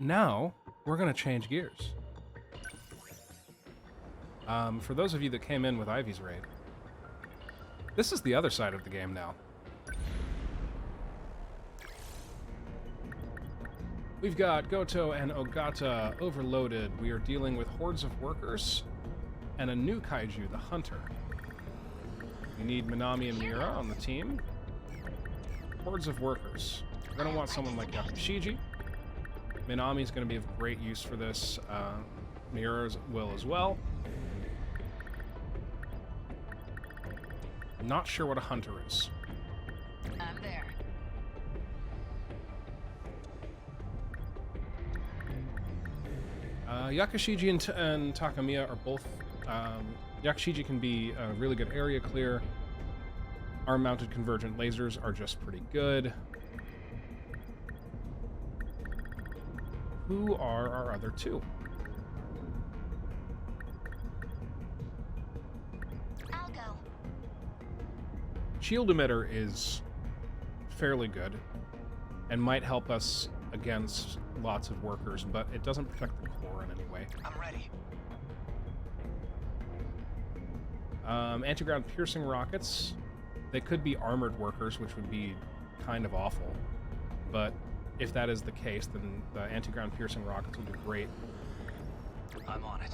now we're going to change gears. For those of you that came in with Ivy's raid, this is the other side of the game now. We've got Goto and Ogata overloaded. We are dealing with hordes of workers and a new kaiju, the Hunter. We need Minami and Mira on the team. Hordes of workers. We're going to want someone like Yakushiji. Minami's going to be of great use for this. Mira's will as well. Not sure what a Hunter is. I'm there. Yakushiji and Takamiya are both... Yakushiji can be a really good area clear. Arm-mounted convergent lasers are just pretty good. Who are our other two? I'll go. Shield emitter is fairly good and might help us against lots of workers, but it doesn't protect the core in any way. I'm ready. Anti-ground piercing rockets. They could be armored workers, which would be kind of awful. But if that is the case, then the anti-ground piercing rockets would be great. I'm on it.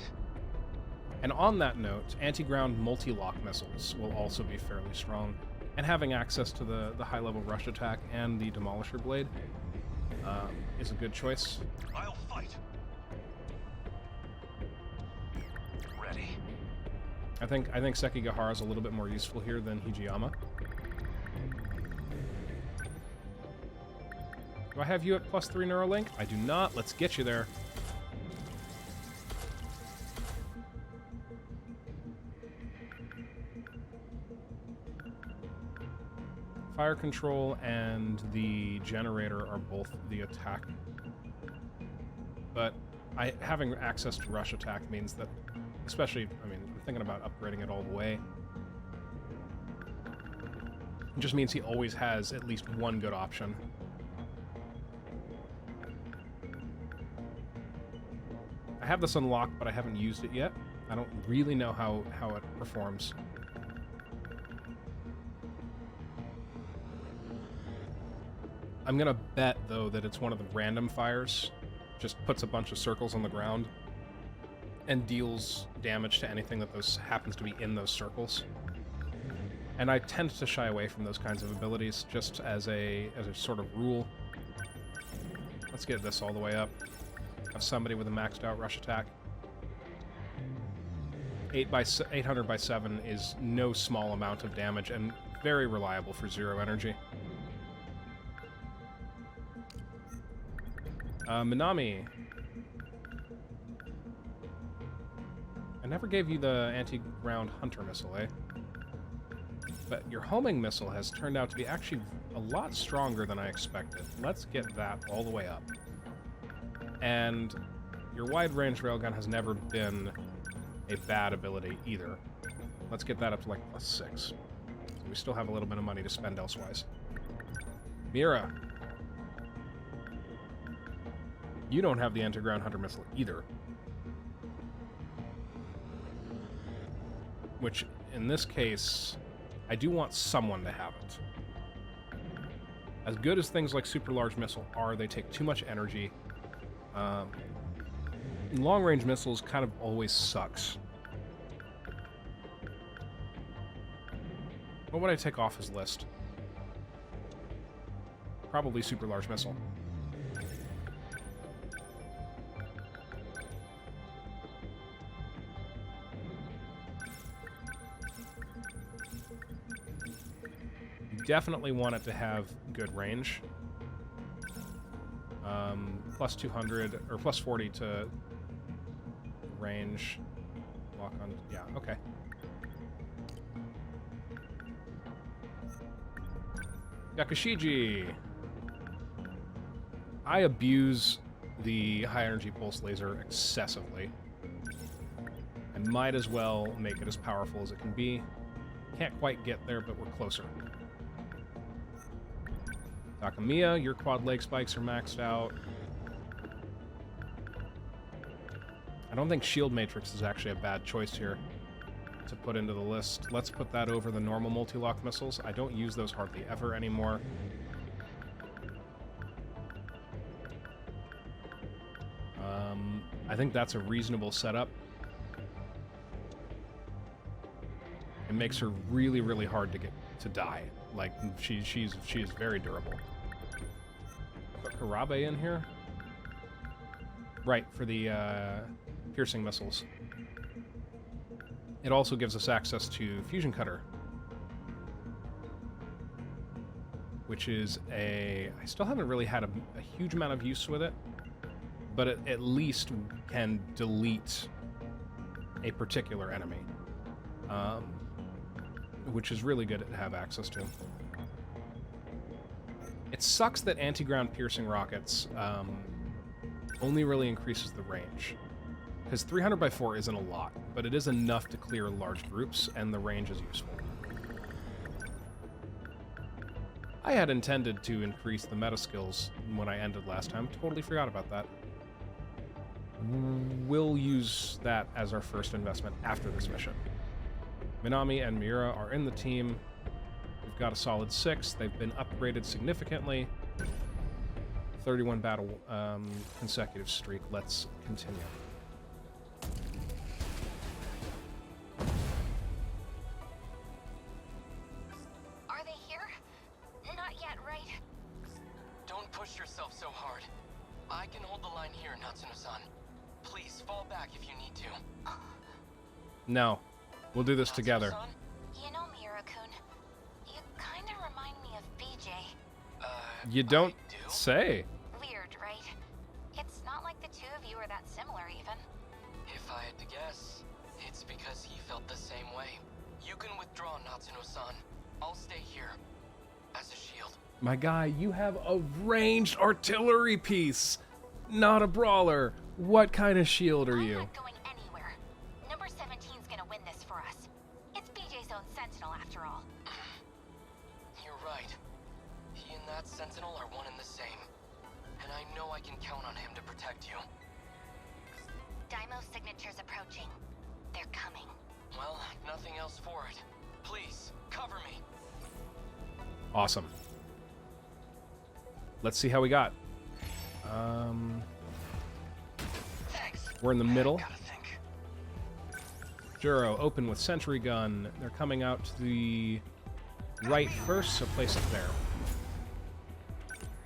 And on that note, anti-ground multi-lock missiles will also be fairly strong. And having access to the high-level rush attack and the Demolisher Blade is a good choice. I'll fight. Ready. I think Sekigahara is a little bit more useful here than Hijiyama. Do I have you at +3 Neuralink? I do not. Let's get you there. Fire control and the generator are both the attack. But having access to rush attack means that, especially, I mean, I'm thinking about upgrading it all the way. It just means he always has at least one good option. I have this unlocked, but I haven't used it yet. I don't really know how it performs. I'm gonna bet, though, that it's one of the random fires. Just puts a bunch of circles on the ground and deals damage to anything that happens to be in those circles. And I tend to shy away from those kinds of abilities, just as a sort of rule. Let's get this all the way up. Have somebody with a maxed out rush attack. 800 by 7 is no small amount of damage and very reliable for 0 energy. Minami. I never gave you the anti-ground hunter missile, eh? But your homing missile has turned out to be actually a lot stronger than I expected. Let's get that all the way up. And your wide-range railgun has never been a bad ability either. Let's get that up to like +6. So we still have a little bit of money to spend elsewise. Mira. You don't have the anti-ground hunter missile either. Which, in this case, I do want someone to have it. As good as things like super large missile are, they take too much energy. Long-range missiles kind of always sucks. What would I take off his list? Probably super large missile. Definitely want it to have good range. Plus 200 or plus 40 to range. Lock on. Yeah, okay. Yakushiji. I abuse the high energy pulse laser excessively. I might as well make it as powerful as it can be. Can't quite get there, but we're closer. Takamiya, your quad leg spikes are maxed out. I don't think Shield Matrix is actually a bad choice here to put into the list. Let's put that over the normal multi-lock missiles. I don't use those hardly ever anymore. I think that's a reasonable setup. It makes her really, really hard to die. Like, she's very durable. Put Karabe in here. Right, for the piercing missiles. It also gives us access to Fusion Cutter, which is I still haven't really had a huge amount of use with it, but it at least can delete a particular enemy, which is really good to have access to. It sucks that anti-ground piercing rockets only really increases the range, because 300 by 4 isn't a lot, but it is enough to clear large groups, and the range is useful. I had intended to increase the meta skills when I ended last time. Totally forgot about that. We'll use that as our first investment after this mission. Minami and Miura are in the team. We've got a solid 6. They've been upgraded significantly. 31 battle consecutive streak. Let's continue. Are they here? Not yet, right? Don't push yourself so hard. I can hold the line here, Natsuno-san. Please fall back if you need to. No. We'll do this together. Natsuno-san? You know, Miura-kun, you kind of remind me of BJ. You don't I do? say. Weird, right? It's not like the two of you are that similar, even. If I had to guess, it's because he felt the same way. You can withdraw, Natsuno-san. I'll stay here. As a shield. My guy, you have a ranged artillery piece, not a brawler. What kind of shield are you? I'm not going anywhere. Number 17's gonna win this for us. It's BJ's own Sentinel, after all. You're right. He and that Sentinel are one and the same. And I know I can count on him to protect you. Daimo's signature's approaching. They're coming. Well, nothing else for it. Please, cover me. Awesome. Let's see how we got. Thanks. We're in the middle. Gotta think. Juro, open with sentry gun. They're coming out to the right first, so place it there.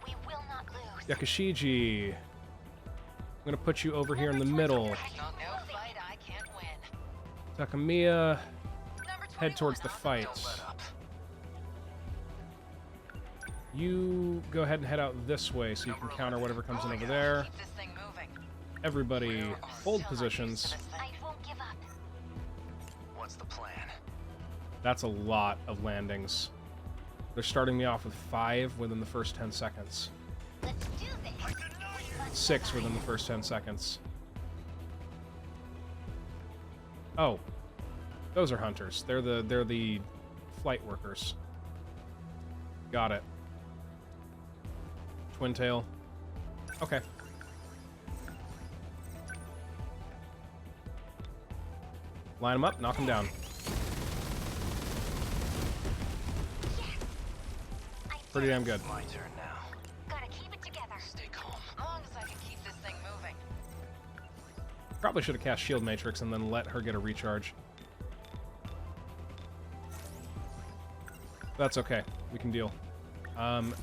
We will not lose. Yakashiji. I'm gonna put you over here in the middle. Not No fight I can't win. Takamiya, Number head 21 towards the on fight. Don't let up. You go ahead and head out this way so you can counter whatever comes in over there. Keep this thing moving. Everybody hold positions. I won't give up. What's the plan? That's a lot of landings. They're starting me off with 5 within the first 10 seconds. Let's do this. 6 within the first 10 seconds. Oh. Those are hunters. They're the flight workers. Got it. Twin tail. Okay. Line them up, knock them down. Pretty damn good. My turn now. Gotta keep it together. Stay calm. As long as I can keep this thing moving. Probably should have cast Shield Matrix and then let her get a recharge. That's okay. We can deal.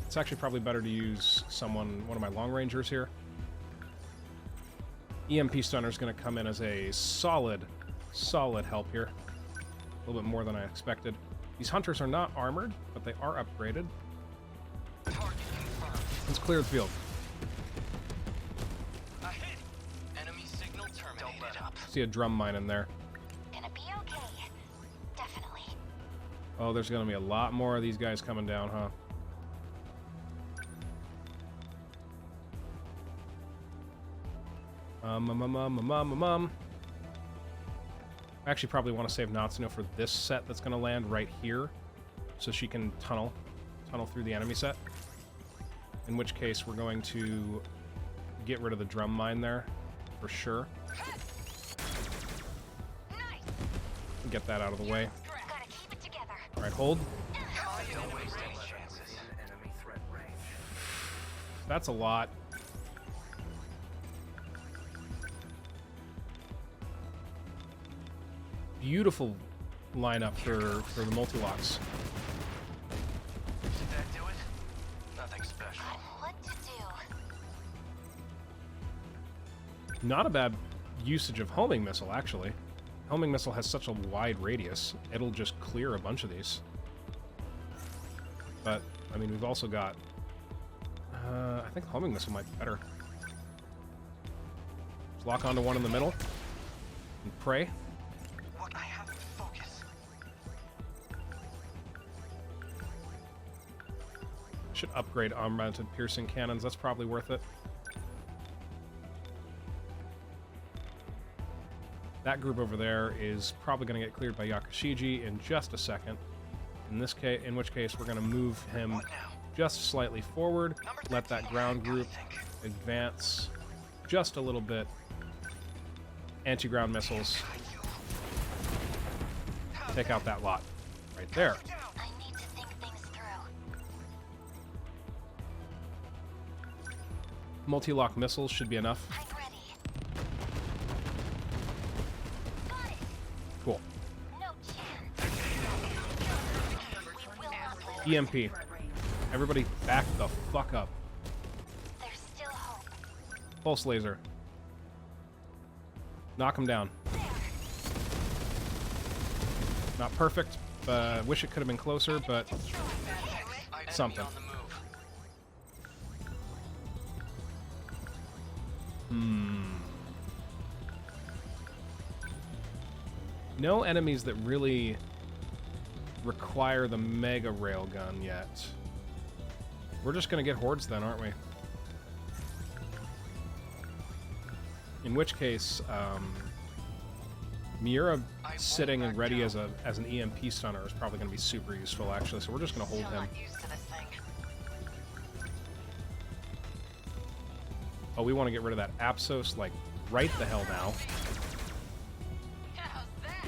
It's actually probably better to use one of my long rangers here. EMP Stunner is going to come in as a solid help here. A little bit more than I expected. These hunters are not armored, but they are upgraded. Target confirmed. Let's clear the field. A hit. Enemy signal terminated. Don't let up. See a drum mine in there. Gonna be okay. Definitely. Oh, there's going to be a lot more of these guys coming down, huh? I actually probably want to save Natsuno for this set that's going to land right here, so she can tunnel through the enemy set. In which case, we're going to get rid of the drum mine there, for sure. get that out of the way. Gotta keep it together. All right, hold. Don't waste any chances. Enemy threat range. That's a lot. Beautiful lineup for the multi-locks. Did that do it? Nothing special. What to do? Not a bad usage of homing missile, actually. Homing missile has such a wide radius, it'll just clear a bunch of these. But, I mean, we've also got... I think homing missile might be better. Just lock onto one in the middle. And pray. What? I have to focus. Should upgrade arm-mounted piercing cannons, that's probably worth it. That group over there is probably going to get cleared by Yakushiji in just a second. In which case, we're going to move him What now? just slightly forward, let that ground group advance just a little bit. Anti-ground missiles. Take out that lot right there. I need to think things through. Multi-lock missiles should be enough. I'm ready. Got it. Cool. No chance. We will not lose. EMP. Everybody back the fuck up. There's still hope. Pulse laser. Knock him down. There. Not perfect. Wish it could have been closer, but Enemy something. on the move. No enemies that really require the mega railgun yet. We're just gonna get hordes then, aren't we? In which case, Miura sitting and ready as an EMP stunner is probably gonna be super useful, actually. So we're just gonna hold him. Used to this thing. Oh, we want to get rid of that Apsos, like, right the hell now. How's that?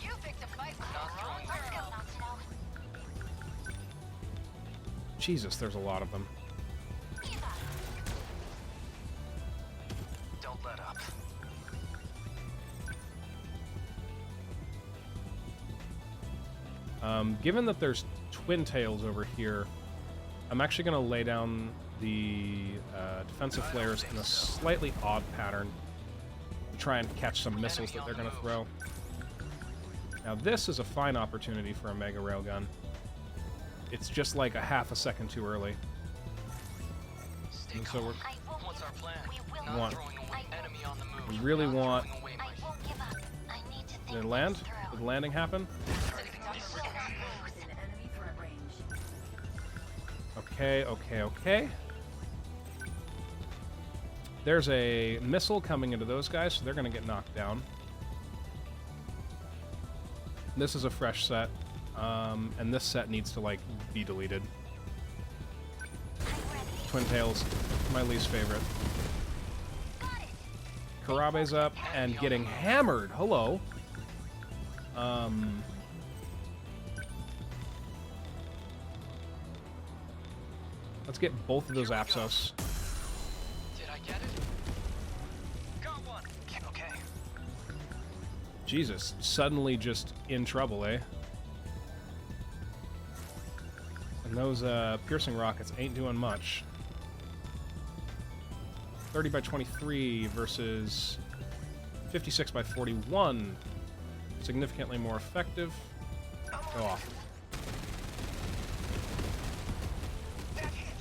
You picked a fight. Let's go, Natsuno. Jesus, there's a lot of them. Eva. Don't let up. Given that there's twin tails over here, I'm actually going to lay down the defensive flares in a slightly odd pattern to try and catch some missiles that they're going to throw. Now this is a fine opportunity for a mega railgun. It's just like a half a second too early. Stay And so calm. we're, I won't What's our plan? We will Not Want. throwing away. Enemy on the move. we really Not want... throwing away I my won't give up. I need to think Did it land? things Did through. the landing happen? We will not lose. In enemy threat range. Okay, okay, okay. There's a missile coming into those guys, so they're going to get knocked down. This is a fresh set, and this set needs to, like, be deleted. Twin Tails, my least favorite. Karabe's up and getting hammered. Hello. Let's get both of those Apsos. Did I get it? Got one. Okay. Jesus, suddenly just in trouble, eh? And those piercing rockets ain't doing much. 30 by 23 versus 56 by 41. Significantly more effective. Go off. That hit.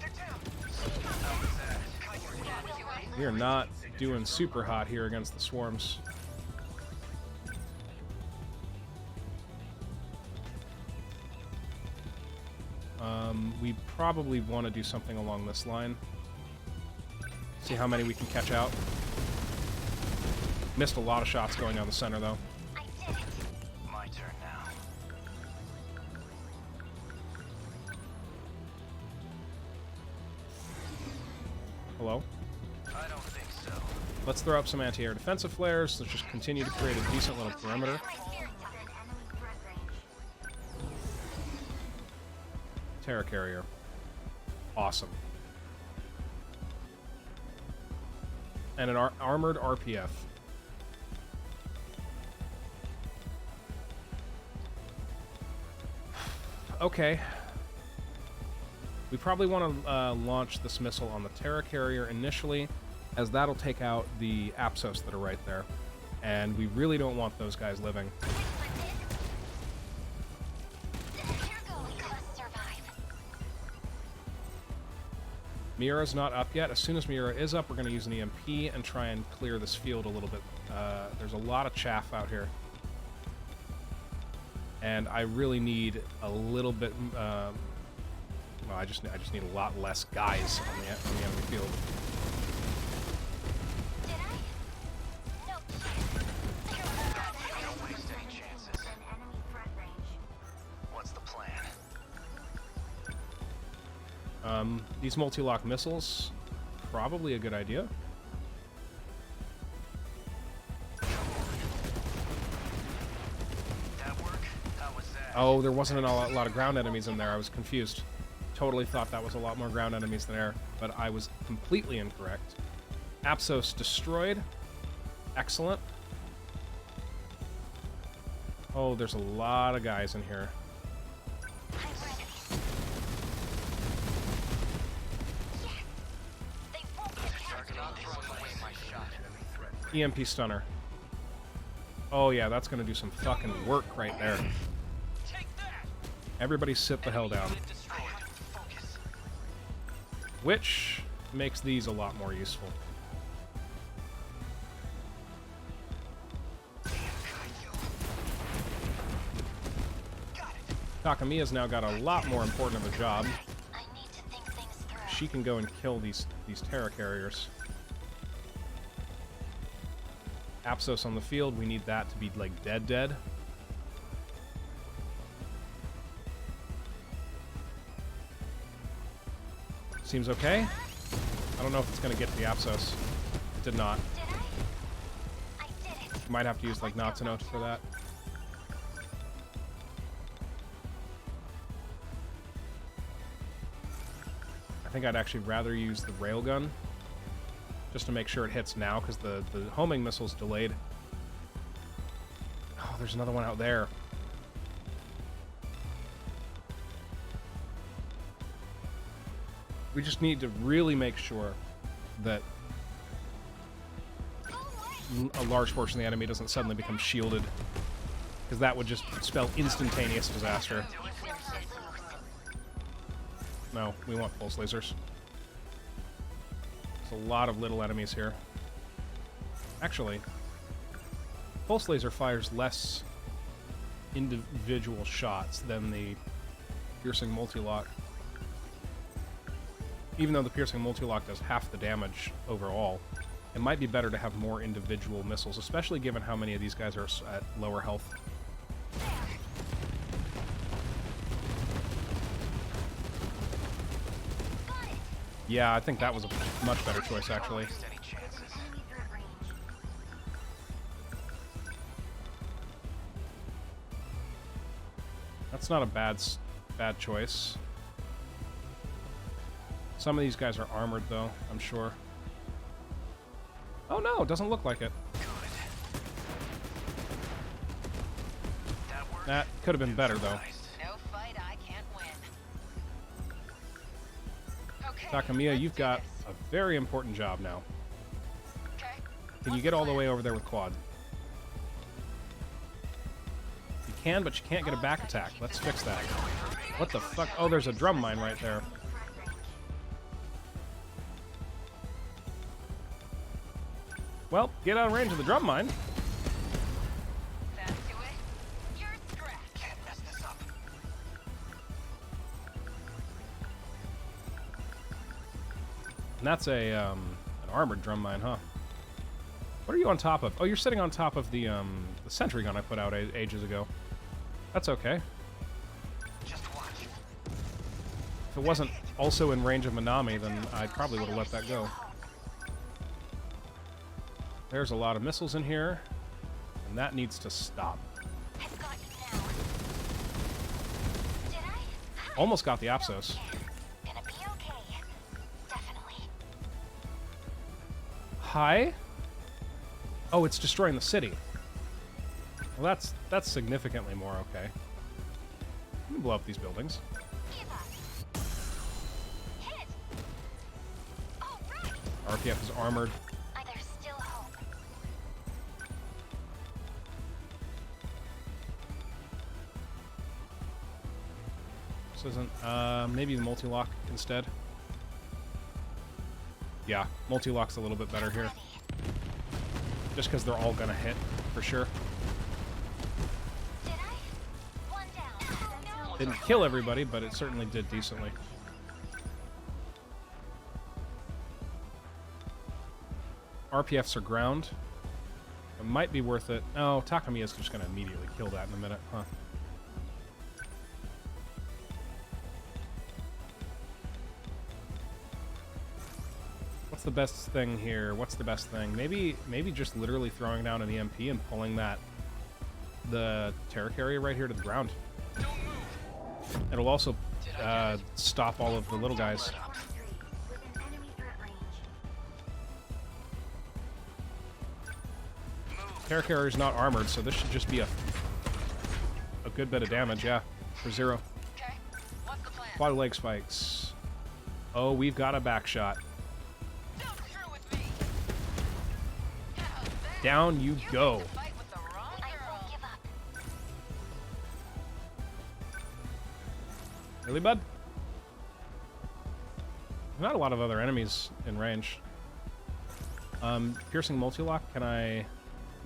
They're down. How was that? We are not doing super hot here against the swarms. We probably want to do something along this line. See how many we can catch out. Missed a lot of shots going down the center, though. I did it. My turn now. Hello? I don't think so. Let's throw up some anti-air defensive flares. Let's just continue to create a decent little perimeter. Terra carrier. Awesome. And an armored RPF. Okay. We probably want to launch this missile on the Terra carrier initially, as that'll take out the Apsos that are right there. And we really don't want those guys living. Miura's not up yet. As soon as Miura is up, we're going to use an EMP and try and clear this field a little bit. There's a lot of chaff out here. And I really need a little bit... well, I just need a lot less guys on the enemy field. Don't waste any chances. What's the plan? These multi-lock missiles, probably a good idea. That work? How was that? Oh, there wasn't a lot of ground enemies in there. I was confused. Totally thought that was a lot more ground enemies than air, but I was completely incorrect. Apsos destroyed. Excellent. Oh, there's a lot of guys in here. EMP stunner. Oh yeah, that's gonna do some fucking work right there. Everybody sit the hell down. Which makes these a lot more useful. Takamiya's now got a lot more important of a job. She can go and kill these Terra carriers. Apsos on the field, we need that to be, like, dead. Seems okay. I don't know if it's going to get to the Apsos. It did not. Might have to use, like, Natsuno for that. I think I'd actually rather use the railgun. Just to make sure it hits now, because the homing missile's delayed. Oh, there's another one out there. We just need to really make sure that a large portion of the enemy doesn't suddenly become shielded, because that would just spell instantaneous disaster. No, we want pulse lasers. There's a lot of little enemies here. Actually, pulse laser fires less individual shots than the piercing multi-lock. Even though the piercing multi-lock does half the damage overall, it might be better to have more individual missiles, especially given how many of these guys are at lower health. Yeah, I think that was a much better choice, actually. That's not a bad choice. Some of these guys are armored, though, I'm sure. Oh no, it doesn't look like it. That could have been better, though. No fight I can't win. Okay, Takamiya, you've got a very important job now. Okay. Can you get all the way over there with quad? You can, but you can't get a back attack. Let's fix that. What the fuck? Oh, there's a drum mine right there. Well, get out of range of the drum mine. That's to it. You're scrapped. Can't mess this up. And that's an armored drum mine, huh? What are you on top of? Oh, you're sitting on top of the sentry gun I put out ages ago. That's okay. Just watch. If it wasn't also in range of Minami, then I probably would have let that go. There's a lot of missiles in here, and that needs to stop. I've got you now. Did I? Almost got the Apsos. Gonna be okay. Definitely. Hi? Oh, it's destroying the city. Well, that's significantly more okay. Let me blow up these buildings. Give up. Hit. All right. RPF is armored. There's still hope. This isn't, maybe the multi-lock instead. Yeah, multi-lock's a little bit better here. Just because they're all gonna hit, for sure. Did I? One down. Oh, no. Didn't kill everybody, but it certainly did decently. RPFs are ground. It might be worth it. Oh, Takamiya's just gonna immediately kill that in a minute, huh? What's the best thing here? What's the best thing? Maybe just literally throwing down an EMP and pulling the terror carrier right here to the ground. It'll also stop all of the little guys. Within enemy threat range. Terror carrier's not armored, so this should just be a good bit of damage, yeah, for 0. Okay, what's the plan? Quad leg spikes. Oh, we've got a back shot. Don't screw with me. How's that? Down you go. picked a fight with the wrong I girl. won't give up. Really, bud? Not a lot of other enemies in range. Piercing multi-lock, can I...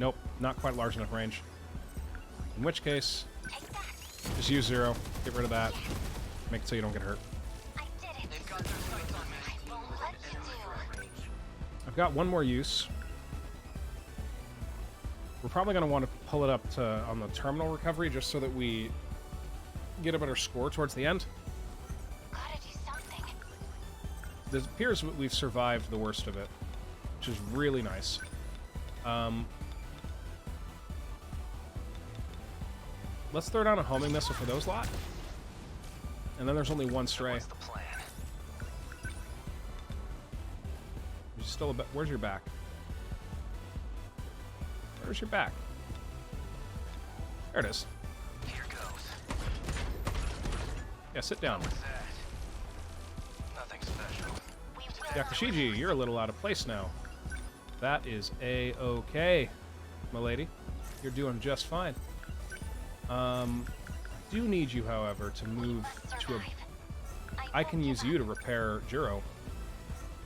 Nope, not quite large enough range. In which case, Take that. just use 0. Get rid of that. Make it so you don't get hurt. I did it. They've got their sights on me. I won't let you do. I've got one more use. We're probably going to want to pull it up to on the terminal recovery just so that we get a better score towards the end. Gotta do something. It appears we've survived the worst of it, which is really nice. Let's throw down a homing missile for those lot. And then there's only one stray. What's the plan? There's still a bit. Where's your back? Where's your back? There it is. Here goes. Yeah, sit down. What's that? Nothing special. We will. Yakashiji, you're a little out of place now. That is A-okay, my lady. You're doing just fine. I do need you, however, to move to a... I can use you to repair Jiro.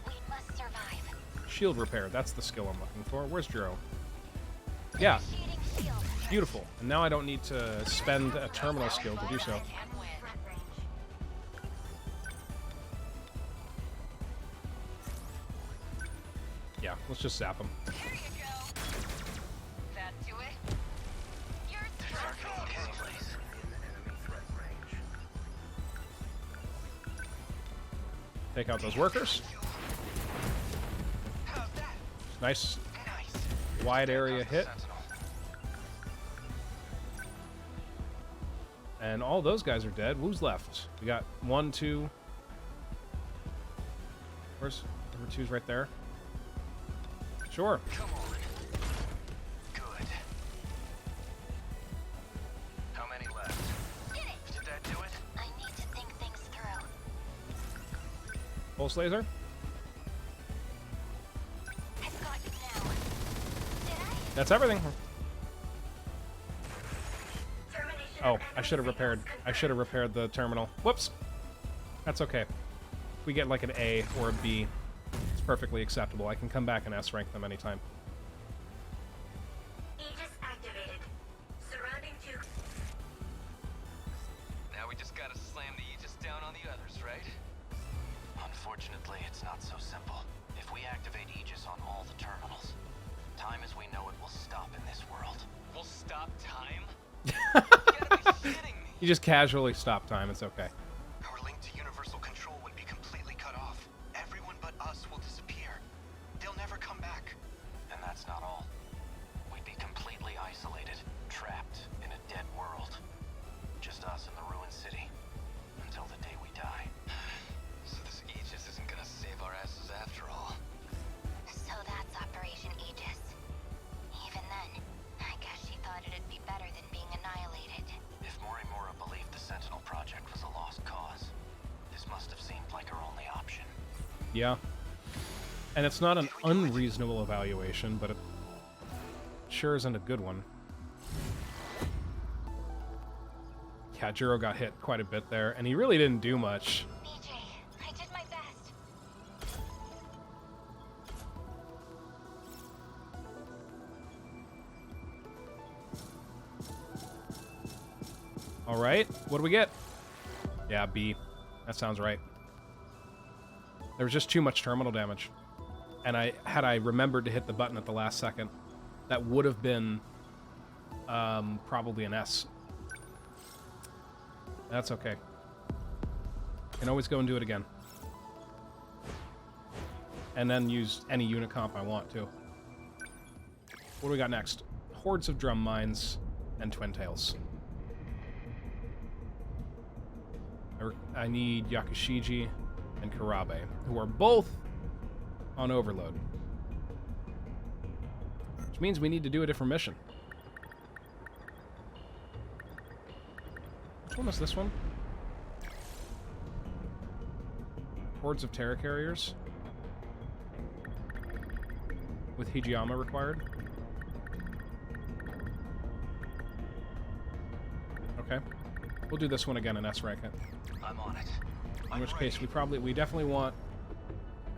We must survive. Shield repair, that's the skill I'm looking for. Where's Jiro? Yeah, Initiating shield. beautiful. And now I don't need to spend a terminal skill to do so. Threat range. Yeah, let's just zap him. There you go. That do it? You're Targeting this place. In enemy threat range. Take out those workers. How's that? Nice Nice. wide area hit. Sentinel. And all those guys are dead. Who's left? We got 1, 2. Where's number 2's right there? Sure. Come on. Good. How many left? Get it. Did that do it? I need to think things through. Pulse laser. I've got you now. Did I? That's everything. Termination Oh, of I should have enemy repaired. signals I should have repaired the terminal. Whoops. That's okay. We get like an A or a B. It's perfectly acceptable. I can come back and S rank them anytime. Aegis activated. Surrounding two. Now we just gotta slam the Aegis down on the others, right? Unfortunately, it's not so simple. If we activate Aegis on all the terminals, time as we know it will stop in this world. We'll stop time? You gotta be shitting me. You just casually stop time. It's okay. Our link to universal control would be completely cut off. Everyone but us will disappear. They'll never come back. And that's not all. Yeah. And it's not an unreasonable evaluation, but it sure isn't a good one. Yeah, Juro got hit quite a bit there, and he really didn't do much. BJ, I did my best. All right, what do we get? Yeah, B. That sounds right. There was just too much terminal damage. And had I remembered to hit the button at the last second, that would have been probably an S. That's okay. Can always go and do it again. And then use any unit comp I want to. What do we got next? Hordes of drum mines and twin tails. I need Yakushiji and Karabe, who are both on overload. Which means we need to do a different mission. Which one is this one? Hordes of Terra Carriers. With Hijiyama required. Okay. We'll do this one again and S rank it. I'm on it. In which case, we definitely want...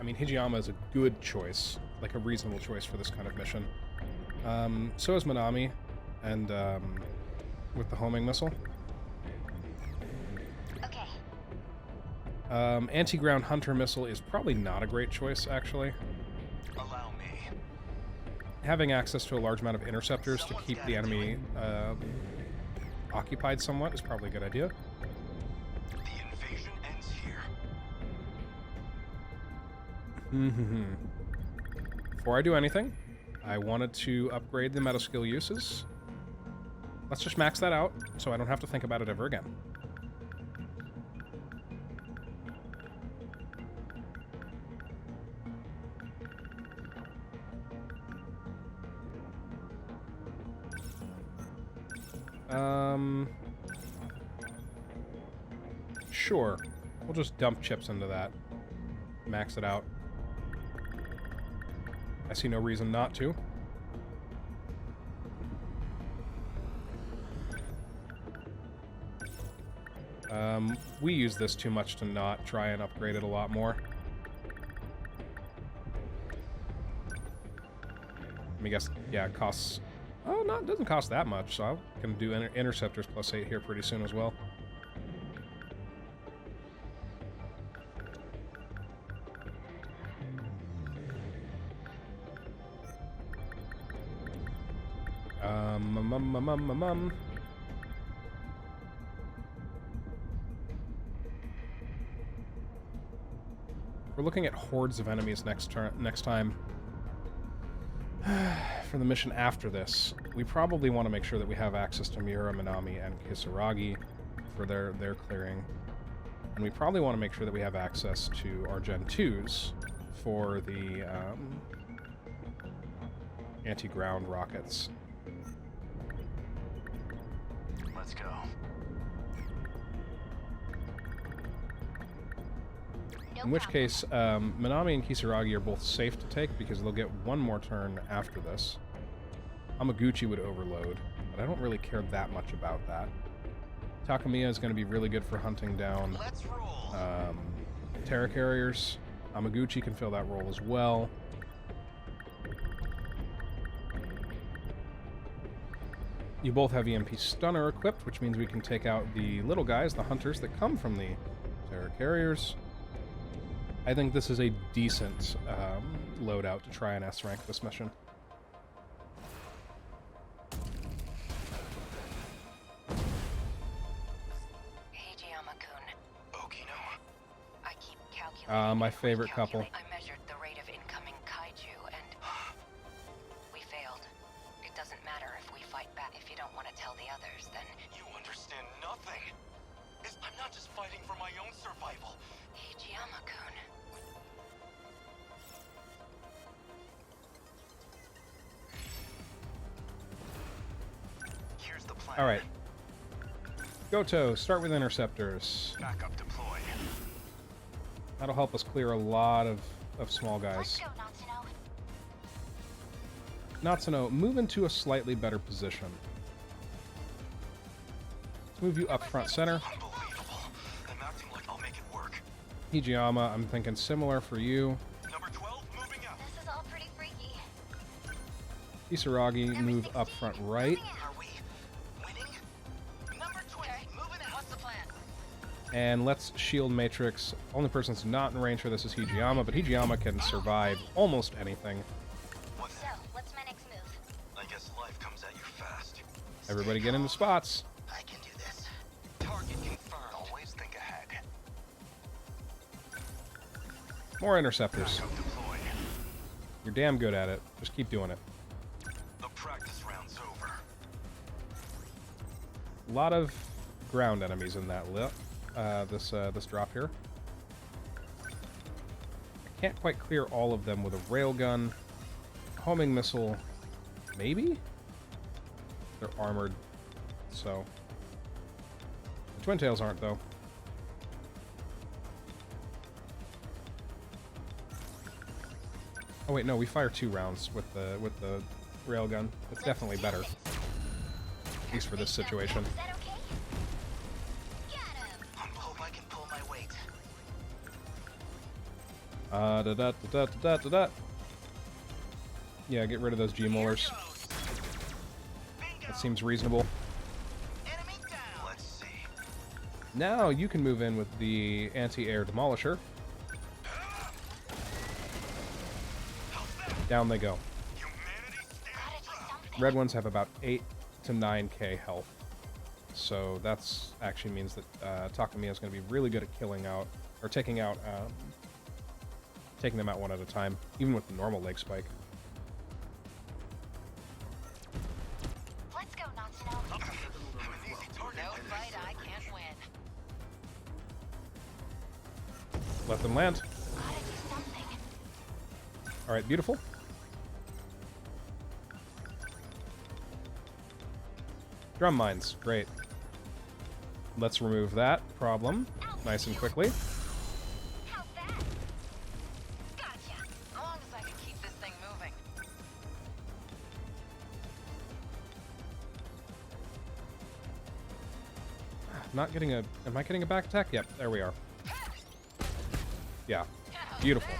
I mean, Hijiyama is a good choice, like a reasonable choice for this kind of mission. So is Minami, and with the homing missile. Okay. Anti-ground hunter missile is probably not a great choice, actually. Allow me. Having access to a large amount of interceptors to keep the enemy occupied somewhat is probably a good idea. The invasion ends here. Before I do anything, I wanted to upgrade the meta skill uses. Let's just max that out, so I don't have to think about it ever again. Sure. We'll just dump chips into that. Max it out. I see no reason not to. We use this too much to not try and upgrade it a lot more. Let me guess. Yeah, it costs... Oh, no, it doesn't cost that much, so I'm going to do Interceptors plus 8 here pretty soon as well. We're looking at hordes of enemies next time. For the mission after this, we probably want to make sure that we have access to Miura, Minami, and Kisaragi for their clearing. And we probably want to make sure that we have access to our Gen 2s for the anti-ground rockets. Let's go. In which case, Minami and Kisaragi are both safe to take because they'll get one more turn after this. Hamaguchi would overload, but I don't really care that much about that. Takamiya is going to be really good for hunting down Terra Carriers. Hamaguchi can fill that role as well. You both have EMP Stunner equipped, which means we can take out the little guys, the hunters that come from the Terra Carriers. I think this is a decent loadout to try and S-rank this mission. Hijiyama-kun. Okino. I keep calculating. My favorite couple. I measured the rate of incoming kaiju and we failed. It doesn't matter if we fight back. If you don't want to tell the others, then You understand nothing. I'm not just fighting for my own survival. Hijiyama-kun. Here's the plan. All right. Goto, start with interceptors. Backup deploy. That'll help us clear a lot of small Let's guys. go, Natsuno. Natsuno, move into a slightly better position. Let's move you up front center. Unbelievable. I'm acting like I'll make it work. Hijiyama, I'm thinking similar for you. Number 12, moving out. This is all pretty freaky. Kisaragi, move up front right. Are we winning? Number 20, moving out. What's the plan? And let's shield Matrix. Only person that's not in range for this is Hijiyama, but Hijiyama can survive almost anything. What So, what's my next move? I guess life comes at you fast. Everybody get into spots. I can do this. Target confirmed. Always think ahead. More interceptors. Backup deployed. You're damn good at it. Just keep doing it. The practice round's over. A lot of ground enemies in that this drop here. I can't quite clear all of them with a railgun. Homing missile, maybe? They're armored, so... The Twin Tails aren't, though. Oh wait, no, we fire 2 rounds with the railgun. It's definitely better. At least for this situation. Is that okay? Got him. Hope I can pull my weight. Da-da-da-da-da-da-da. Yeah, get rid of those G-molars. That seems reasonable. Enemy down. Let's see. Now you can move in with the anti-air demolisher. Down they go. Humanity Gotta do something. Red ones have about 8 to 9k health. So that's actually means that Takamiya is going to be really good at killing out, or taking them out one at a time, even with the normal leg spike. Let's go, Natsuno. I'm an easy target. No fight I can't win. Let them land. Gotta do something. All right, beautiful. Drum mines, great. Let's remove that problem nice and quickly. How's that? Gotcha. As long as I can keep this thing moving. Not getting a... Am I getting a back attack? Yep, there we are. Yeah, beautiful.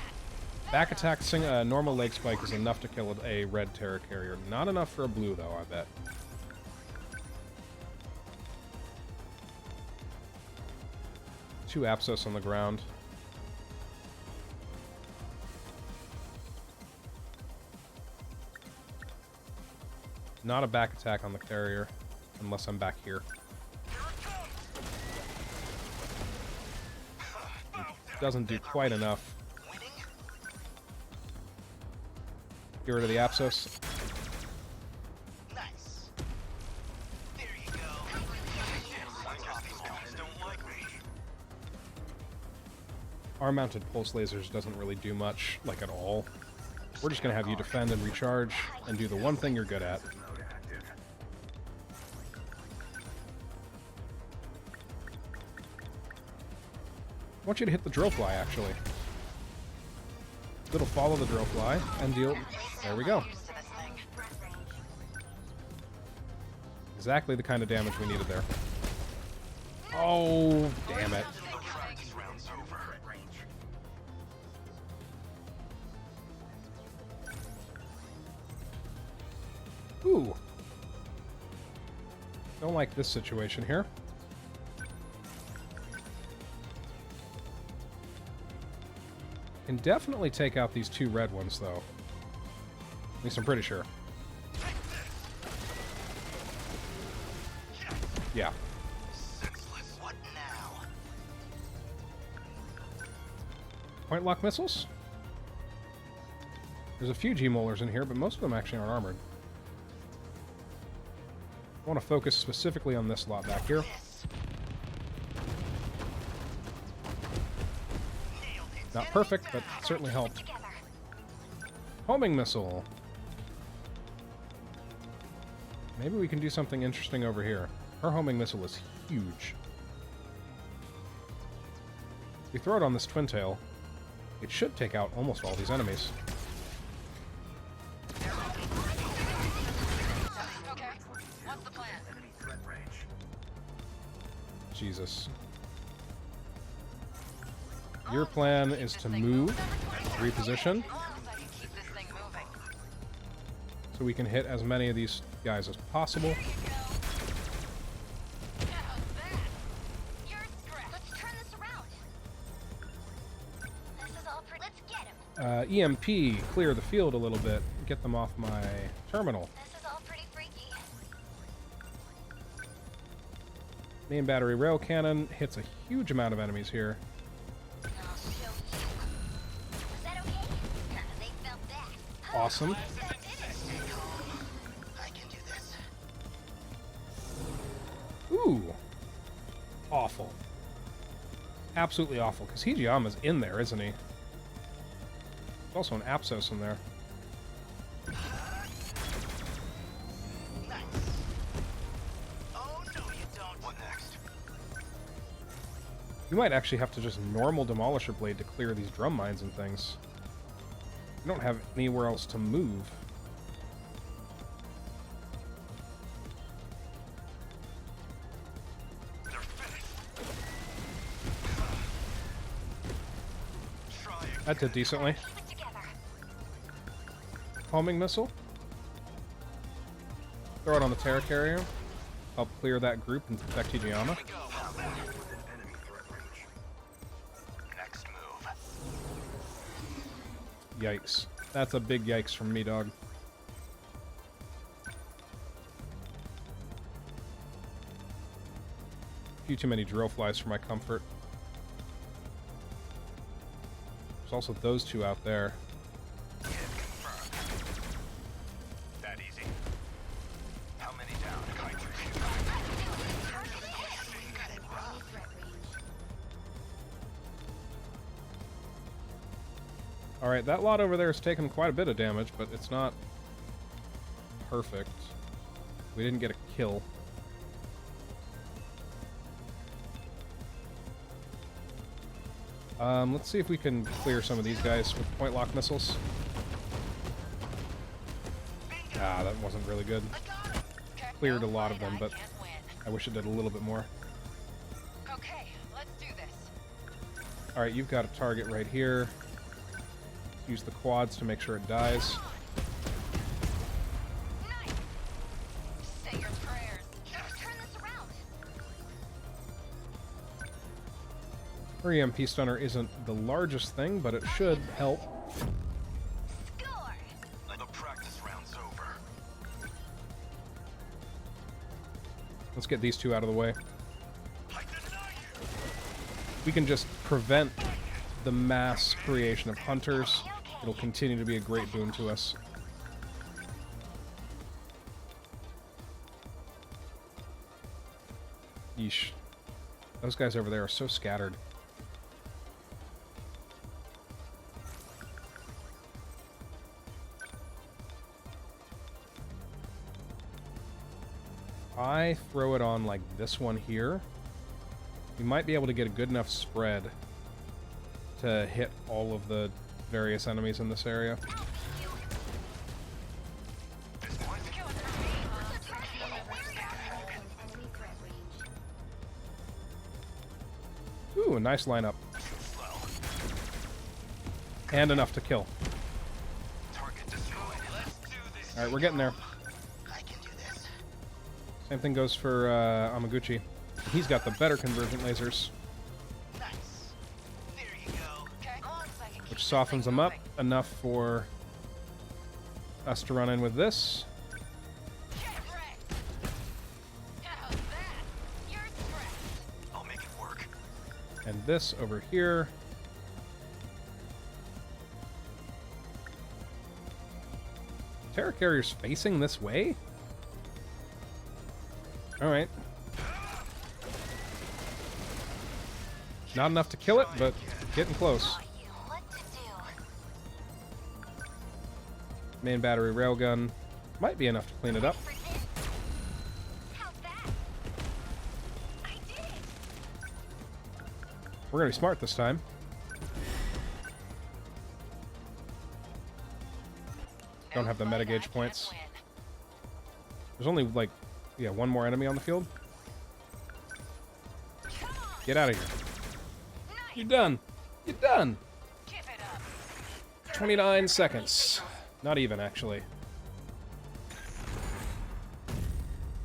Back attack, normal leg spike is enough to kill a red Terra carrier. Not enough for a blue, though, I bet. Two Apsos on the ground. Not a back attack on the carrier, unless I'm back here. Doesn't do quite enough. Winning? Get rid of the Apsos. Nice. There you go. I guess these guys don't like me. Arm-mounted pulse lasers doesn't really do much, like at all. We're just gonna have you defend and recharge, and do the one thing you're good at. I want you to hit the drill fly, actually. Little follow the drill fly, and deal... There we go. Used to this thing. Threat range. Exactly the kind of damage we needed there. Oh, damn it. The practice round's over. Ooh. Don't like this situation here. Can definitely take out these 2 red ones, though. At least I'm pretty sure. Yeah. Senseless. What now? Point lock missiles? There's a few G-molars in here, but most of them actually aren't armored. I want to focus specifically on this lot back here. Not perfect, but certainly helped. Together. Homing missile. Maybe we can do something interesting over here. Her homing missile is huge. We throw it on this twin tail. It should take out almost all these enemies. Okay, what's the plan? Jesus. Your plan is to move, reposition, so we can hit as many of these guys as possible. EMP, clear the field a little bit. Get them off my terminal. This is all pretty freaky. Main battery rail cannon hits a huge amount of enemies here. I'll show you. Was that okay? They felt that. Awesome. That did it. I can do this. Ooh. Awful. Absolutely awful, because Hijiyama's in there, isn't he? There's also an Apsos in there. Nice. Oh no, you don't. What next? You might actually have to just normal Demolisher Blade to clear these drum mines and things. You don't have anywhere else to move. They're finished. Try it. That did decently. Keep it together. Homing missile. Throw it on the Terra Carrier. Help clear that group and protect Hijiyama. Here we go. Within enemy threat range. Next move. Yikes. That's a big yikes from me, dog. A few too many drill flies for my comfort. There's also those two out there. Hit confirmed. That easy. How many down? Kite through. Got it wrong. Threat range. Alright, that lot over there has taken quite a bit of damage, but it's not perfect. We didn't get a kill. Let's see if we can clear some of these guys with point lock missiles. Ah, that wasn't really good. Cleared a lot of them, but I wish it did a little bit more. Okay, let's do this. Alright, you've got a target right here. Use the quads to make sure it dies. Nice. Say your prayers. Let's turn this around. Her EMP stunner isn't the largest thing, but it should help. Score. The practice round's over. Let's get these two out of the way. I deny you. We can just prevent the mass creation of hunters. It'll continue to be a great boon to us. Yeesh. Those guys over there are so scattered. I throw it on like this one here. We might be able to get a good enough spread to hit all of the various enemies in this area. Enemy threat range. Ooh, a nice lineup. And enough to kill. Target destroyed. Let's do this. Alright, we're getting there. I can do this. Same thing goes for Amaguchi. He's got the better convergent lasers, Nice. There you go. Okay, looks like I can keep which this softens thing them up moving. enough for us to run in with this. Get wrecked. How's that? You're stressed. I'll make it work. And this over here. Terra Carrier's facing this way? Alright. Not enough to kill it, but getting close. Taught you what to do. Main battery railgun might be enough to clean it up. How's that? I did it. We're gonna be smart this time. Don't have the meta gauge points. There's only, like, yeah, one more enemy on the field. Get out of here. You're done. You're done. 29 seconds. Not even, actually.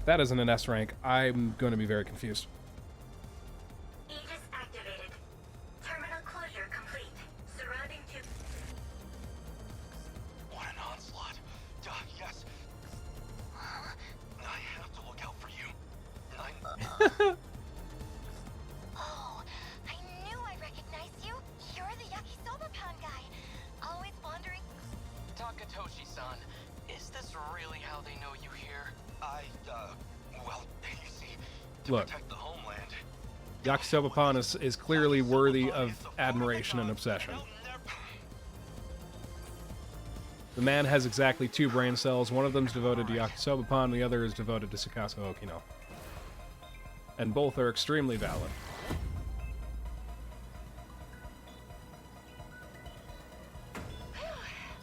That isn't an S rank. I'm going to be very confused. Aegis activated. Terminal closure complete. Surrounding tube. What an onslaught. Yes. I have to look out for you. Oh, I knew I recognized you. You're the Yakisoba Pan guy. Always wandering. Takatoshi-san, is this really how they know you here? Well, you see, to Look. protect the homeland. Yakisoba Pan is clearly worthy of admiration and obsession. The man has exactly 2 brain cells. One of them's devoted to Yakisoba Pan, the other is devoted to Tsukasa Okino. And both are extremely valid.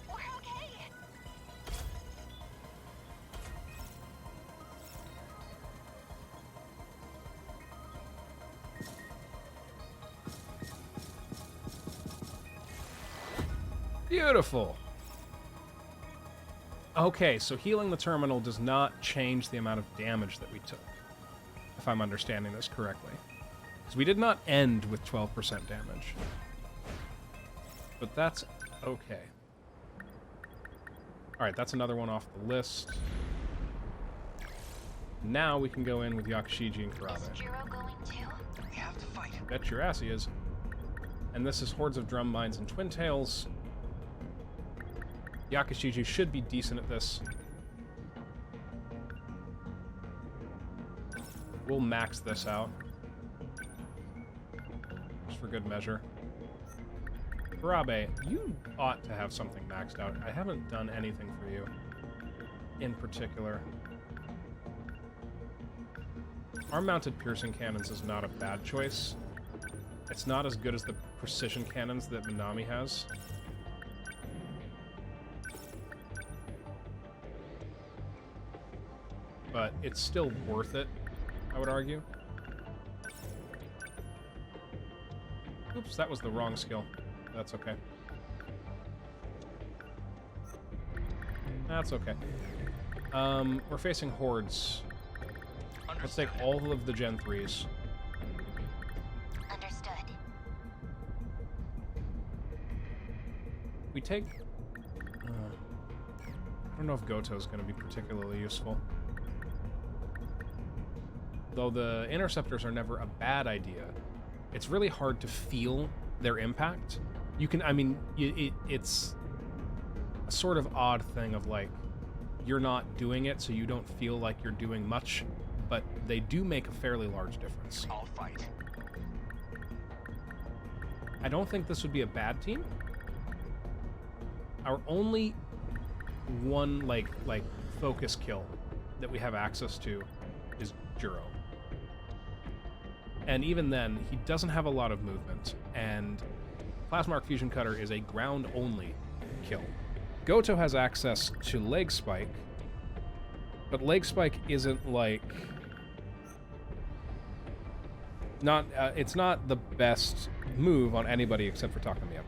We're okay. Beautiful. Okay, so healing the terminal does not change the amount of damage that we took, if I'm understanding this correctly. Because we did not end with 12% damage. But that's okay. Alright, that's another one off the list. Now we can go in with Yakushiji and Is Kurabe. Jiro going too? We have to fight. Bet your ass he is. And this is Hordes of Drum Mines and Twin Tails. Yakushiji should be decent at this. We'll max this out. Just for good measure. Kurabe, you ought to have something maxed out. I haven't done anything for you in particular. Arm-mounted piercing cannons is not a bad choice. It's not as good as the precision cannons that Minami has. But it's still worth it, I would argue. Oops, that was the wrong skill. That's okay. That's okay. We're facing hordes. Let's take all of the Gen 3s. Understood. We take... I don't know if Goto's going to be particularly useful. Though the interceptors are never a bad idea, it's really hard to feel their impact. You can, I mean, it's a sort of odd thing of like, you're not doing it, so you don't feel like you're doing much, but they do make a fairly large difference. I'll fight. I don't think this would be a bad team. Our only one, like focus kill that we have access to is Juro. And even then, he doesn't have a lot of movement, and Plasmark Fusion Cutter is a ground-only kill. Goto has access to Leg Spike, but Leg Spike isn't like... it's not the best move on anybody except for Takamiya.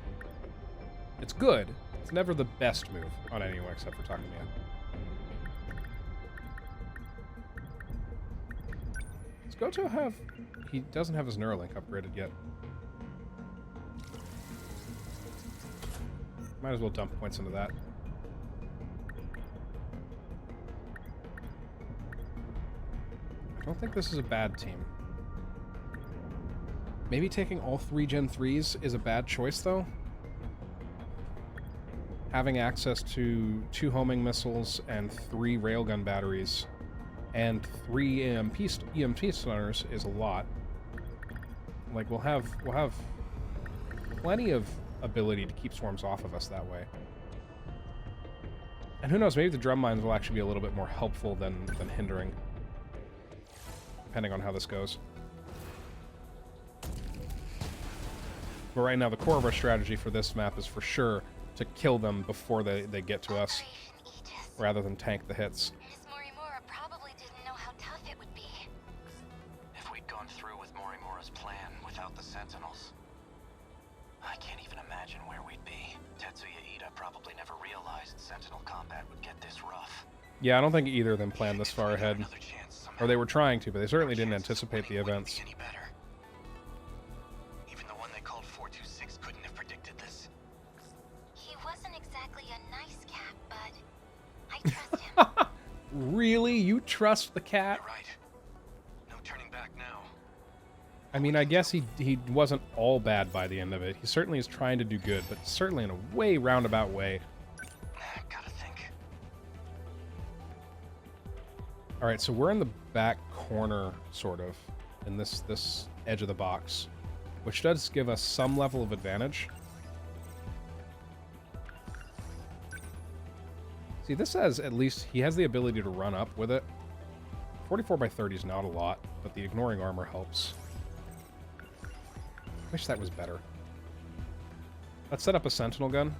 It's good. It's never the best move on anyone except for Takamiya. Does Goto have... He doesn't have his Neuralink upgraded yet. Might as well dump points into that. I don't think this is a bad team. Maybe taking all 3 Gen 3s is a bad choice, though. Having access to 2 homing missiles and 3 railgun batteries and 3 EMP stunners is a lot. Like, we'll have plenty of ability to keep swarms off of us that way. And who knows, maybe the drum mines will actually be a little bit more helpful than hindering. Depending on how this goes. But right now, the core of our strategy for this map is for sure to kill them before they get to us. Operation Aegis. rather than tank the hits. Miss Morimura probably didn't know how tough it would be. If we'd gone through with Morimura's plan without the Sentinels, I can't even imagine where we'd be. Tetsuya Ida probably never realized Sentinel combat would get this rough. Yeah, I don't think either of them planned this far If we had ahead. another chance somehow, Or they were trying to, but they certainly our didn't chances of anticipate the winning wouldn't events. be any better. Even the one they called 426 couldn't have predicted this. He wasn't exactly a nice cat, but I trust him. Really? You trust the cat? You're right. No turning back now. I mean, I guess he wasn't all bad by the end of it. He certainly is trying to do good, but certainly in a way roundabout way. Gotta think. All right, so we're in the back corner, sort of, in this edge of the box, which does give us some level of advantage. See, this says at least he has the ability to run up with it. 44 by 30 is not a lot, but the ignoring armor helps. Wish that was better. Let's set up a sentinel gun,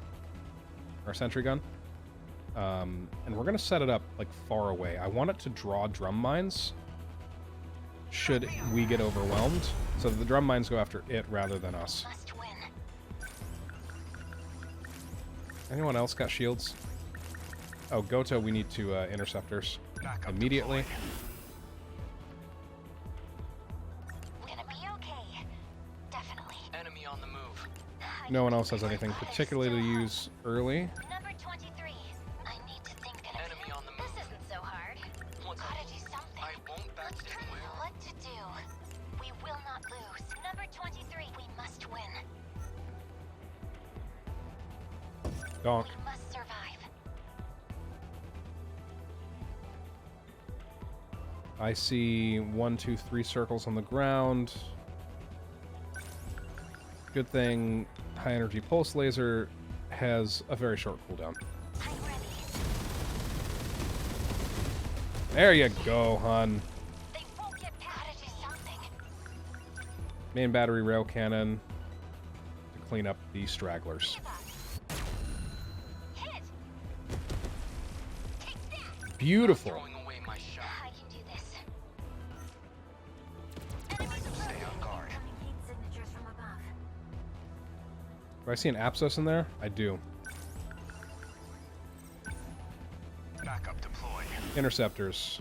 or a sentry gun. And we're going to set it up, like, far away. I want it to draw drum mines should we get overwhelmed, so that the drum mines go after it rather than us. Must win. Anyone else got shields? Oh, Goto, we need to interceptors immediately. Gonna be okay. Definitely. Enemy on the move. No one else has anything particularly to use early. Number 23. I need to think that Enemy on the this move. isn't so hard. What's Gotta up? do something. I won't back Let's down. know what to do. We will not lose. Number 23. We must win. Donk. We must survive. I see 1, 2, 3 circles on the ground. Good thing high energy pulse laser has a very short cooldown. I'm ready. There you go, hon. They won't get past. Gotta do something. Main battery rail cannon to clean up the stragglers. Give up. Hit. Take that. Beautiful. Throwing away my shot. I can do this. Stay on guard. Incoming heat signatures from above. Do I see an Apsos in there? I do. Backup deployed. Interceptors.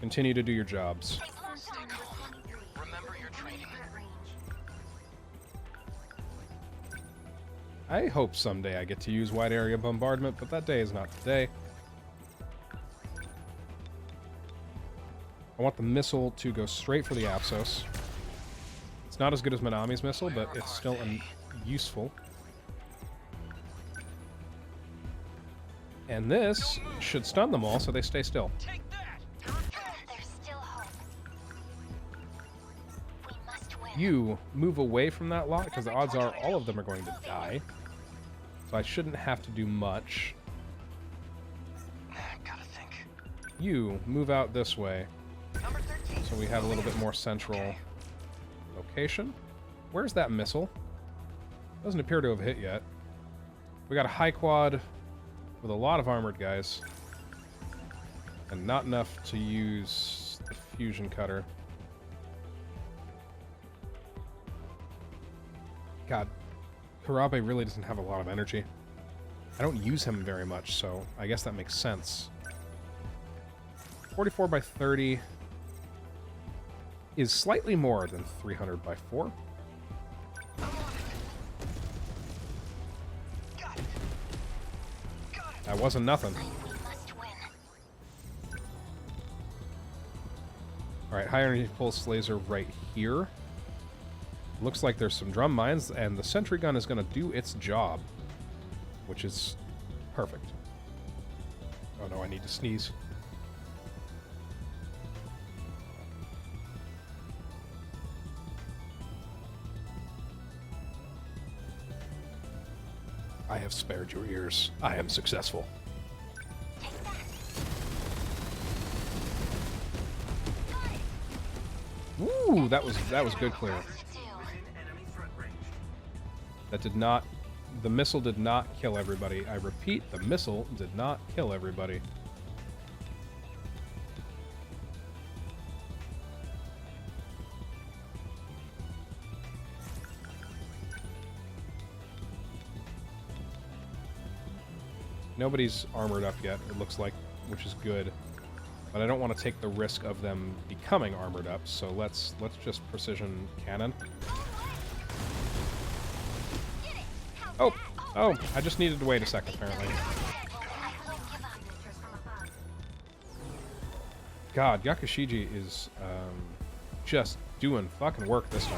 Continue to do your jobs. They've lost Stay our calm. Remember your training. Threat range. I hope someday I get to use wide area bombardment, but that day is not today. I want the missile to go straight for the Apsos. It's not as good as Minami's missile, but it's still useful. And this should stun them all, so they stay still. Take that! There's still hope. We must win. You move away from that lot, because the odds are all of them are going to die. So I shouldn't have to do much. Gotta think. You move out this way, Number 13. so we have a little bit more central location. Where's that missile? Doesn't appear to have hit yet. We got a high quad with a lot of armored guys. And not enough to use the fusion cutter. God, Karabe really doesn't have a lot of energy. I don't use him very much, so I guess that makes sense. 44 by 30 is slightly more than 300 by 4. That wasn't nothing. We must win. Alright, high energy pulse laser right here. Looks like there's some drum mines, and the sentry gun is going to do its job, which is perfect. Oh no, I need to sneeze. I have spared your ears. I am successful. Take that. Got it. Ooh, that was good clearance. Two. Within enemy threat range. That did not The missile did not kill everybody. I repeat, the missile did not kill everybody. Nobody's armored up yet, it looks like, which is good. But I don't want to take the risk of them becoming armored up, so let's just precision cannon. Oh! Oh, I just needed to wait a second, apparently. God, Yakushiji is, just doing fucking work this time.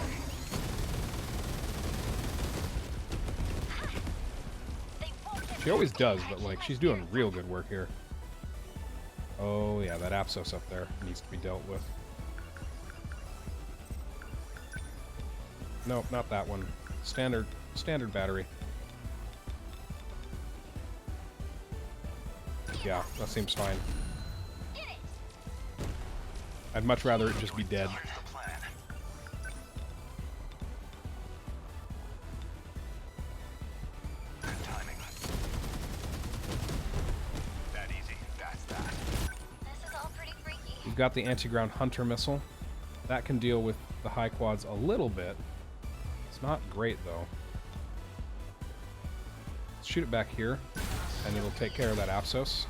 She always does, but, like, she's doing real good work here. Oh, yeah, that Apsos up there needs to be dealt with. Nope, not that one. Standard battery. Yeah, that seems fine. I'd much rather it just be dead. You've got the anti-ground hunter missile. That can deal with the high quads a little bit. It's not great, though. Let's shoot it back here, and it'll take care of that Apsos.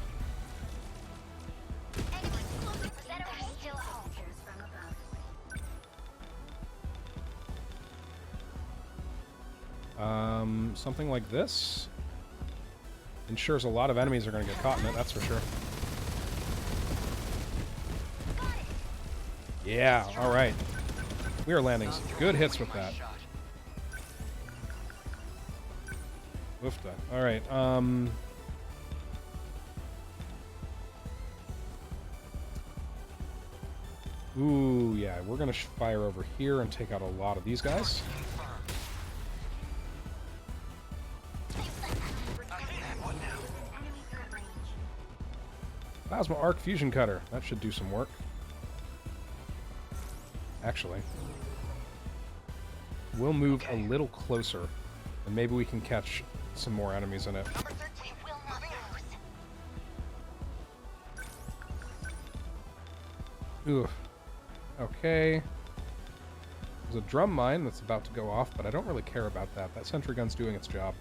Something like this ensures a lot of enemies are going to get caught in it, that's for sure. Yeah, alright. We are landing some good hits with that. Woofda. Alright, ooh, yeah, we're gonna fire over here and take out a lot of these guys. Plasma Arc Fusion Cutter. That should do some work. Actually, we'll move a little closer, and maybe we can catch some more enemies in it. Ooh. Okay. There's a drum mine that's about to go off, but I don't really care about that. That sentry gun's doing its job.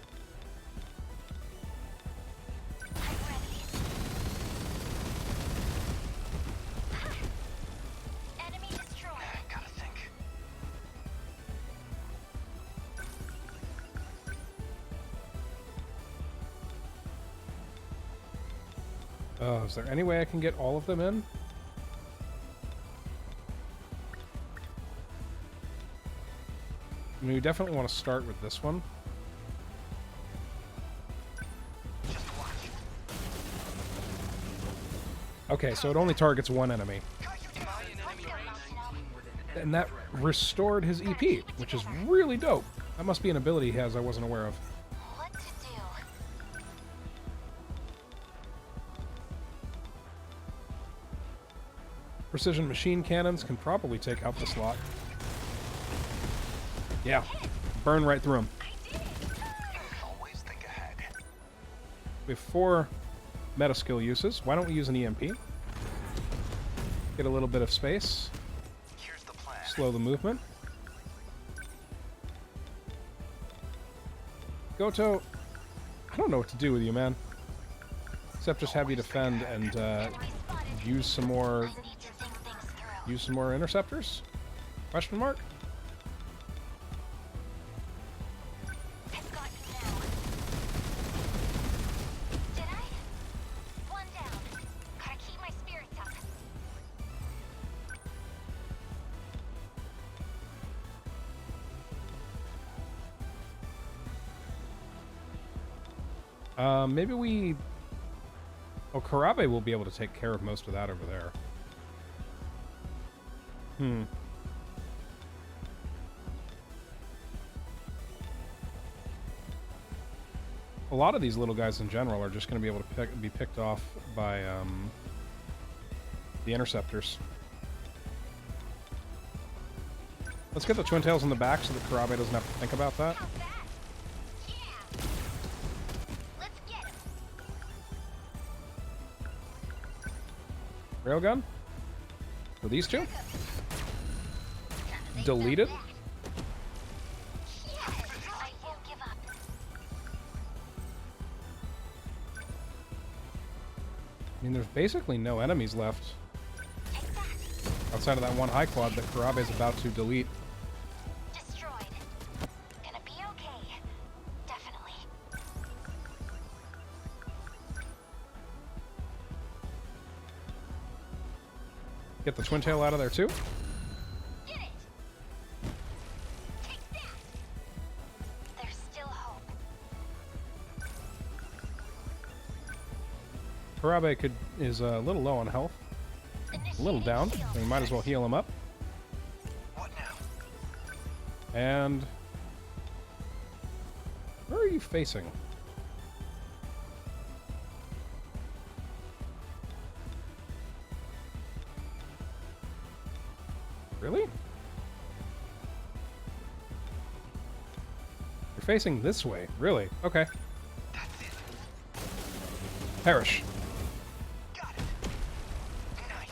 Oh, is there any way I can get all of them in? I mean, we definitely want to start with this one. Okay, so it only targets one enemy. And that restored his EP, which is really dope. That must be an ability he has I wasn't aware of. Precision machine cannons can probably take out the slot. Yeah, burn right through them. Always think ahead. We have 4 meta skill uses. Why don't we use an EMP? Get a little bit of space. Here's the plan. Slow the movement. Goto, I don't know what to do with you, man. Except just have you defend and use some more interceptors? Question mark? Did I? One down. Gotta keep my spirits up. Maybe we... Oh, Karabe will be able to take care of most of that over there. A lot of these little guys in general are just going to be able to be picked off by the interceptors. Let's get the Twin Tails in the back so that Karabe doesn't have to think about that. Railgun? For these two? Delete it? Yes, I won't give up. I mean, there's basically no enemies left. Outside of that one high quad that Karabe's about to delete. Destroyed. Gonna be okay. Definitely. Get the twin tail out of there too. Get it! Take that! There's still hope. Karabe is a little low on health. A little down. So we might as well heal him up. What now? And where are you facing? Really? You're facing this way. Really? Okay. That's it. Perish. Got it. Nice.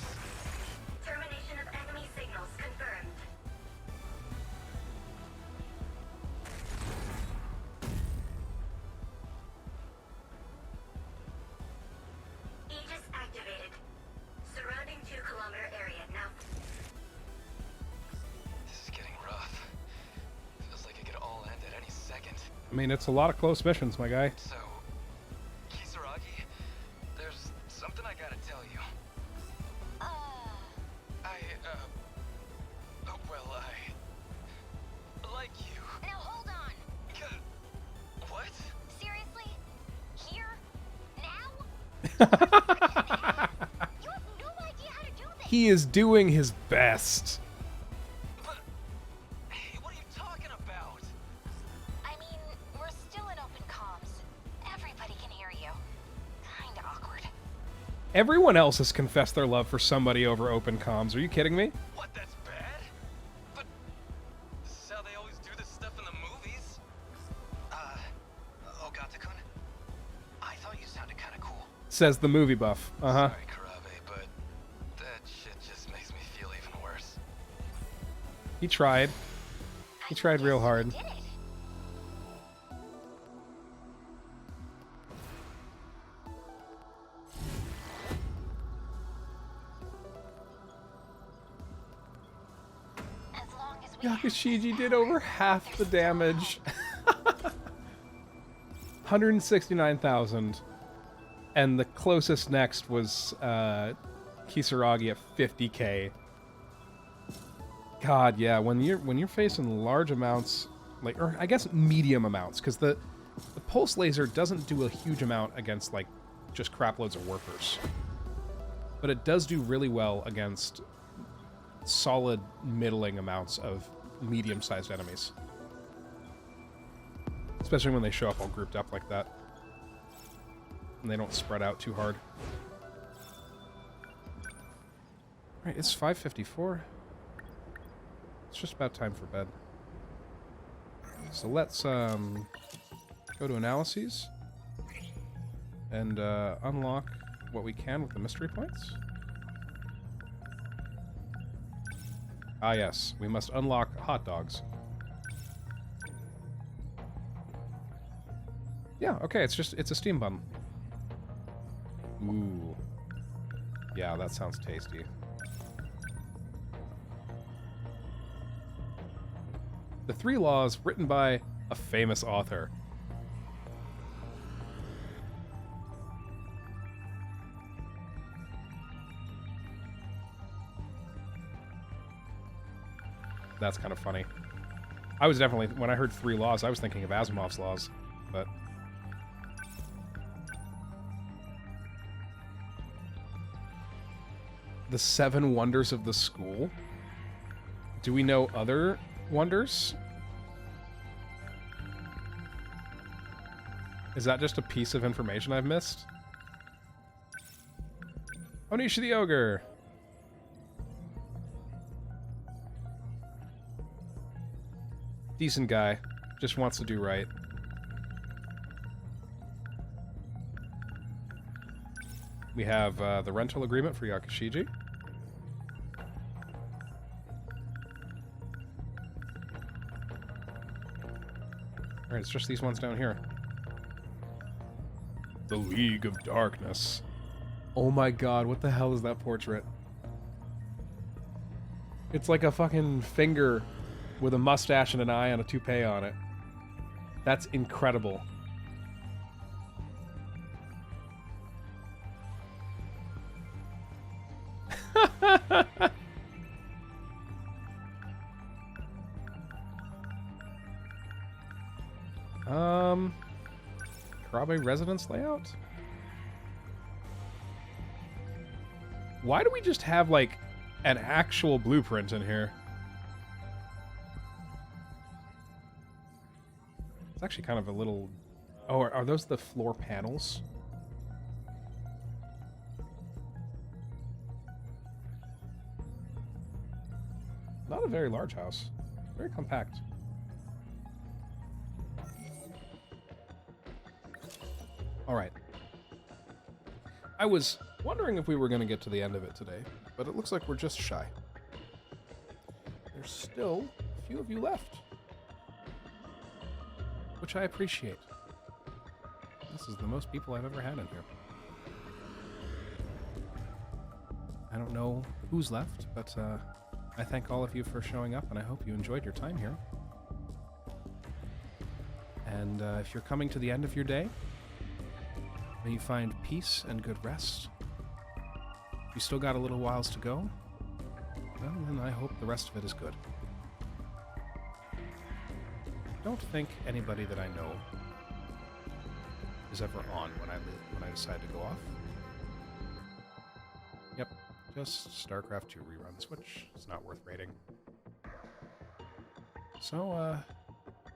Termination of enemy signals confirmed. Aegis activated. Surrounding 2-kilometer area now. This is getting rough. Feels like it could all end at any second. I mean, it's a lot of close missions, my guy. So, Kisaragi, there's something I gotta tell you. I like you. Now hold on. What? Seriously? Here? Now? You have no idea how to do this. He is doing his best. But, hey, what are you talking about? I mean, we're still in open comms. Everybody can hear you. Kinda awkward. Everyone else has confessed their love for somebody over open comms. Are you kidding me? What, that's bad? But this is how they always do this stuff in the movies. Ogata-kun? I thought you sounded kind of cool. Says the movie buff. Uh-huh. Sorry, Karabe, but that shit just makes me feel even worse. He tried. He tried real hard. Did it? As long as we have Yakashiji did over half the damage. 169,000. And the closest next was Kisaragi at 50k. God, yeah, when you're facing large amounts, like, or I guess medium amounts, because the pulse laser doesn't do a huge amount against like just crap loads of workers, but it does do really well against solid middling amounts of medium-sized enemies, especially when they show up all grouped up like that and they don't spread out too hard. Right, it's 5:54. It's just about time for bed. So let's go to analyses and unlock what we can with the mystery points. Ah yes, we must unlock hot dogs. Yeah, okay, it's a steam bun. Ooh. Yeah, that sounds tasty. The Three Laws, written by a famous author. That's kind of funny. I was definitely, when I heard Three Laws, I was thinking of Asimov's Laws, but... The Seven Wonders of the School? Do we know other wonders? Is that just a piece of information I've missed? Onishi the Ogre! Decent guy. Just wants to do right. We have the rental agreement for Yakushiji. Alright, it's just these ones down here. The League of Darkness. Oh my god, what the hell is that portrait? It's like a fucking finger with a mustache and an eye and a toupee on it. That's incredible. Karabe residence layout? Why do we just have, like, an actual blueprint in here? It's actually kind of a little... Oh, are those the floor panels? Not a very large house. Very compact. Alright. I was wondering if we were going to get to the end of it today, but it looks like we're just shy. There's still a few of you left, which I appreciate. This is the most people I've ever had in here. I don't know who's left, but I thank all of you for showing up, and I hope you enjoyed your time here. And if you're coming to the end of your day, may you find peace and good rest. If you still got a little whiles to go, well, then I hope the rest of it is good. Don't think anybody that I know is ever on when I decide to go off. Yep, just StarCraft 2 reruns, which is not worth rating. So,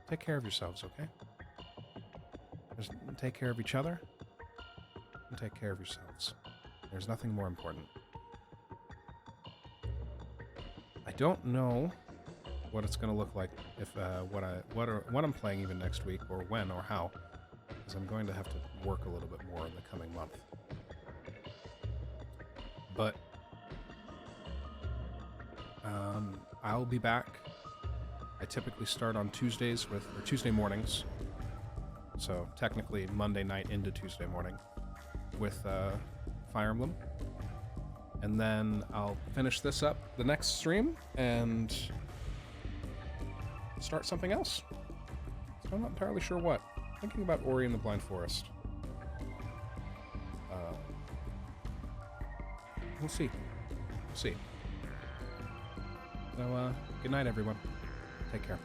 take care of yourselves, okay? Just take care of each other. And take care of yourselves. There's nothing more important. I don't know what it's going to look like if what I'm playing even next week, or when or how, because I'm going to have to work a little bit more in the coming month. But I'll be back. I typically start on Tuesdays or Tuesday mornings, so technically Monday night into Tuesday morning, with Fire Emblem. And then I'll finish this up the next stream and start something else. So I'm not entirely sure what. Thinking about Ori and the Blind Forest. We'll see. We'll see. So, good night, everyone. Take care.